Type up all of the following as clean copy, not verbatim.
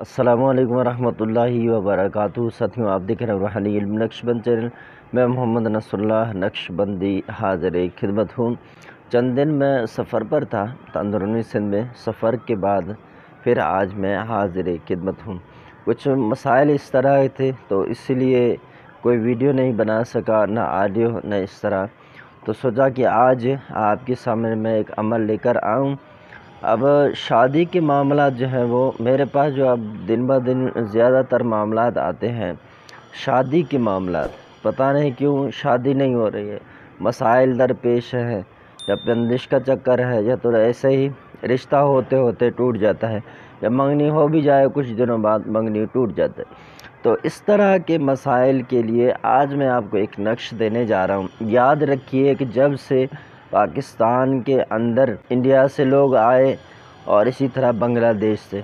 السلام علیکم ورحمۃ اللہ وبرکاتہ۔ ساتھیوں، آپ دیکھ رہے ہیں روحانی علم نقش بند چینل۔ میں محمد نصر اللہ نقش بندی حاضر خدمت ہوں۔ چند دن میں سفر پر تھا اندرونی سندھ میں، سفر کے بعد پھر آج میں حاضر خدمت ہوں۔ کچھ مسائل اس طرح تھے تو اس لیے کوئی ویڈیو نہیں بنا سکا، نہ آڈیو نہ اس طرح، تو سوچا کہ آج آپ کے سامنے میں ایک عمل لے کر آؤں۔ اب شادی کے معاملات جو ہیں وہ میرے پاس جو اب دن بہ دن زیادہ تر معاملات آتے ہیں، شادی کے معاملات، پتہ نہیں کیوں شادی نہیں ہو رہی ہے، مسائل درپیش ہیں، یا بندش کا چکر ہے، یا تو ایسے ہی رشتہ ہوتے ہوتے ٹوٹ جاتا ہے، یا منگنی ہو بھی جائے کچھ دنوں بعد منگنی ٹوٹ جاتا ہے۔ تو اس طرح کے مسائل کے لیے آج میں آپ کو ایک نقش دینے جا رہا ہوں۔ یاد رکھیے کہ جب سے پاکستان کے اندر انڈیا سے لوگ آئے اور اسی طرح بنگلہ دیش سے،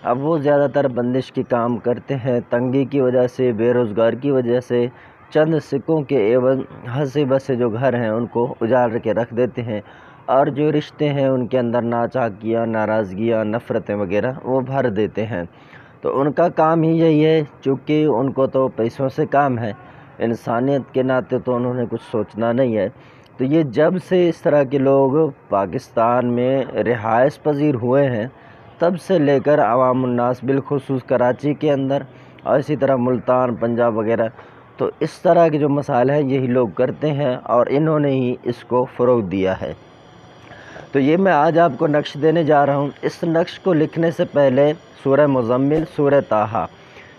اب وہ زیادہ تر بندش کی کام کرتے ہیں، تنگی کی وجہ سے، بے روزگار کی وجہ سے، چند سکوں کے عوض ہنسے بسے جو گھر ہیں ان کو اجاڑ کے رکھ دیتے ہیں، اور جو رشتے ہیں ان کے اندر ناچاکیاں، ناراضگیاں، نفرتیں وغیرہ وہ بھر دیتے ہیں۔ تو ان کا کام ہی یہی ہے، چونکہ ان کو تو پیسوں سے کام ہے، انسانیت کے ناطے تو انہوں نے کچھ سوچنا نہیں ہے۔ تو یہ جب سے اس طرح کے لوگ پاکستان میں رہائش پذیر ہوئے ہیں، تب سے لے کر عوام الناس بالخصوص کراچی کے اندر اور اسی طرح ملتان، پنجاب وغیرہ، تو اس طرح کے جو مسائل ہیں یہی لوگ کرتے ہیں اور انہوں نے ہی اس کو فروغ دیا ہے۔ تو یہ میں آج آپ کو نقش دینے جا رہا ہوں۔ اس نقش کو لکھنے سے پہلے سورہ مزمل، سورہ طٰہٰ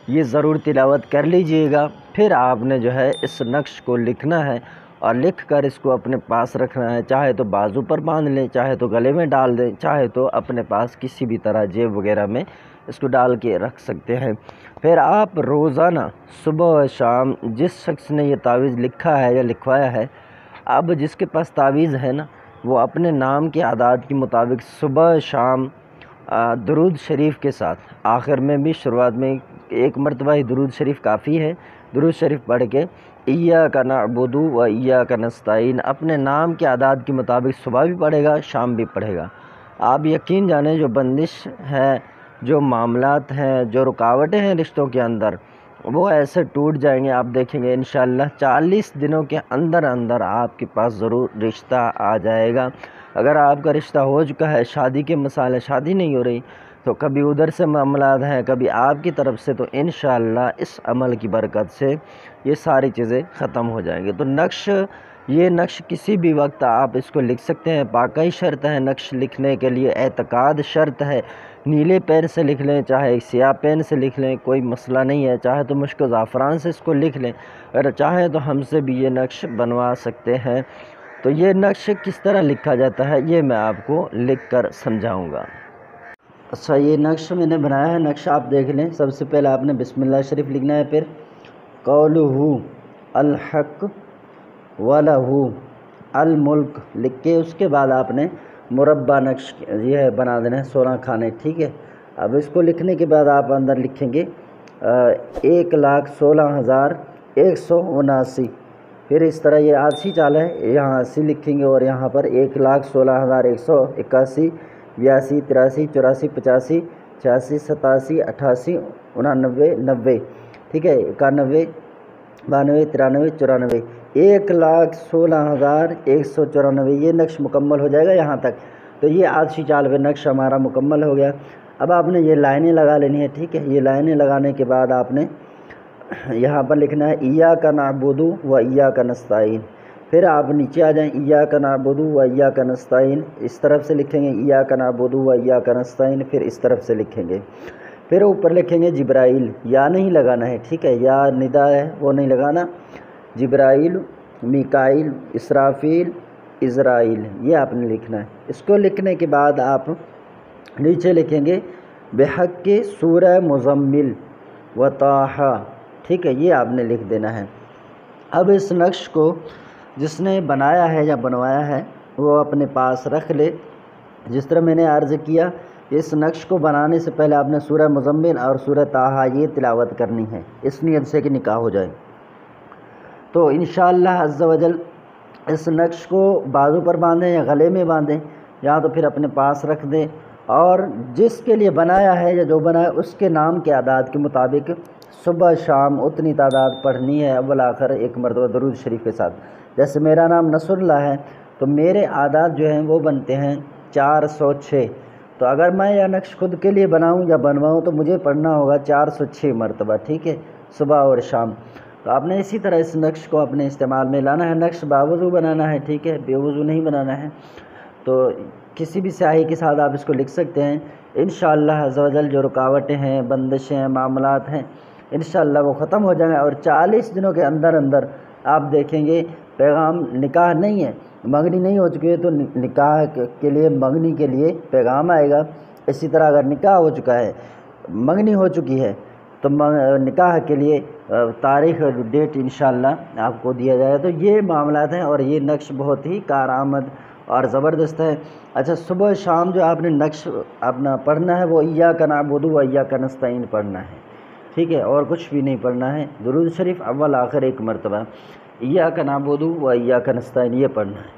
یہ ضرور تلاوت کر لیجئے گا، پھر آپ نے جو ہے اس نقش کو لکھنا ہے اور لکھ کر اس کو اپنے پاس رکھنا ہے، چاہے تو بازو پر باندھ لیں، چاہے تو گلے میں ڈال دیں، چاہے تو اپنے پاس کسی بھی طرح جیب وغیرہ میں اس کو ڈال کے رکھ سکتے ہیں۔ پھر آپ روزانہ صبح و شام جس شخص نے یہ تعویذ لکھا ہے یا لکھوایا ہے، اب جس کے پاس تعویذ ہے نا، وہ اپنے نام کے اعداد کے مطابق صبح شام درود شریف کے ساتھ، آخر میں بھی شروعات میں ایک مرتبہ ہی درود شریف کافی ہے، درود شریف پڑھ کے ایاک نعبد و ایاک نستعین اپنے نام کے اعداد کے مطابق صبح بھی پڑھے گا، شام بھی پڑھے گا۔ آپ یقین جانیں جو بندش ہے، جو معاملات ہیں، جو رکاوٹیں ہیں رشتوں کے اندر، وہ ایسے ٹوٹ جائیں گے۔ آپ دیکھیں گے انشاءاللہ 40 دنوں کے اندر اندر آپ کے پاس ضرور رشتہ آ جائے گا۔ اگر آپ کا رشتہ ہو چکا ہے، شادی کے مسائل، شادی نہیں ہو رہی، تو کبھی ادھر سے معاملات ہیں، کبھی آپ کی طرف سے، تو انشاءاللہ اس عمل کی برکت سے یہ ساری چیزیں ختم ہو جائیں گی۔ تو یہ نقش کسی بھی وقت آپ اس کو لکھ سکتے ہیں، پاکی شرط ہے نقش لکھنے کے لیے، اعتقاد شرط ہے۔ نیلے پین سے لکھ لیں، چاہے سیاہ پین سے لکھ لیں، کوئی مسئلہ نہیں ہے، چاہے تو مشک و زعفران سے اس کو لکھ لیں، اگر چاہیں تو ہم سے بھی یہ نقش بنوا سکتے ہیں۔ تو یہ نقش کس طرح لکھا جاتا ہے یہ میں آپ کو لکھ کر سمجھاؤں گا۔ اچھا، یہ نقش میں نے بنایا ہے، نقش آپ دیکھ لیں۔ سب سے پہلے آپ نے بسم اللہ شریف لکھنا ہے، پھر قولہ الحق وَلَہ الملک لکھ کے اس کے بعد آپ نے مربع نقش یہ ہے بنا دینا ہے، 16 خانے، ٹھیک ہے۔ اب اس کو لکھنے کے بعد آپ اندر لکھیں گے 1,16,179، پھر اس طرح یہ 80 چال ہے، یہاں 80 لکھیں گے اور یہاں پر 1,16,181، 82، 83، 84، 85، 86، 87، 88، 89، 90، ٹھیک ہے، 91، 92، 93، 94، 1,16,194 یہ نقش مکمل ہو جائے گا یہاں تک۔ تو یہ 80 چال پہ نقش ہمارا مکمل ہو گیا۔ اب آپ نے یہ لائنیں لگا لینی ہے، ٹھیک ہے۔ یہ لائنیں لگانے کے بعد آپ نے یہاں پر لکھنا ہے ایاک نعبد و ایاک نستعین، پھر آپ نیچے آ جائیں، ایاک نعبد و ایاک نستعین، اس طرف سے لکھیں گے ایاک نعبد و ایاک نستعین، پھر اس طرف سے لکھیں گے، پھر اوپر لکھیں گے جبرائیل، یا نہیں لگانا ہے، ٹھیک ہے، یا ندا ہے وہ نہیں لگانا، جبرائیل، میکائیل، اسرافیل، عزرائیل، یہ آپ نے لکھنا ہے۔ اس کو لکھنے کے بعد آپ نیچے لکھیں گے بحق سورہ مزمل و طٰہٰ، ٹھیک ہے، یہ آپ نے لکھ دینا ہے۔ اب اس نقش کو جس نے بنایا ہے یا بنوایا ہے وہ اپنے پاس رکھ لے۔ جس طرح میں نے عرض کیا، اس نقش کو بنانے سے پہلے آپ نے سورہ مزمل اور سورہ طٰہٰ یہ تلاوت کرنی ہے، اس نیت سے کہ نکاح ہو جائے۔ تو انشاءاللہ عز و جل اس نقش کو بازو پر باندھیں یا گلے میں باندھیں، یا تو پھر اپنے پاس رکھ دیں اور جس کے لیے بنایا ہے یا جو بنایا اس کے نام کے اعداد کے مطابق صبح شام اتنی تعداد پڑھنی ہے اول آخر ایک مرتبہ درود شریف کے ساتھ۔ جیسے میرا نام نصر اللہ ہے تو میرے اعداد جو ہیں وہ بنتے ہیں 406، تو اگر میں یہ نقش خود کے لیے بناؤں یا بنواؤں تو مجھے پڑھنا ہوگا 406 مرتبہ، ٹھیک ہے، صبح اور شام۔ تو آپ نے اسی طرح اس نقش کو اپنے استعمال میں لانا ہے۔ نقش باوضو بنانا ہے، ٹھیک ہے، بے وضو نہیں بنانا ہے۔ تو کسی بھی سیاہی کے ساتھ آپ اس کو لکھ سکتے ہیں۔ انشاءاللہ عز و جل جو رکاوٹیں ہیں، بندشیں ہیں، معاملات ہیں، انشاءاللہ وہ ختم ہو جائیں گے، اور 40 دنوں کے اندر اندر آپ دیکھیں گے پیغام، نکاح نہیں ہے، منگنی نہیں ہو چکی ہے تو نکاح کے لیے، منگنی کے لیے پیغام آئے گا۔ اسی طرح اگر نکاح ہو چکا ہے، منگنی ہو چکی ہے تو نکاح کے لیے تاریخ اور ڈیٹ انشاءاللہ آپ کو دیا جائے گا۔ تو یہ معاملات ہیں اور یہ نقش بہت ہی کارآمد اور زبردست ہے۔ اچھا، صبح شام جو آپ نے نقش اپنا پڑھنا ہے وہ ایاک نعبد و ایاک نستعین پڑھنا ہے، ٹھیک ہے، اور کچھ بھی نہیں پڑھنا ہے۔ درود شریف اول آخر ایک مرتبہ، ایاک نعبد و ایاک نستعین یہ پڑھنا ہے۔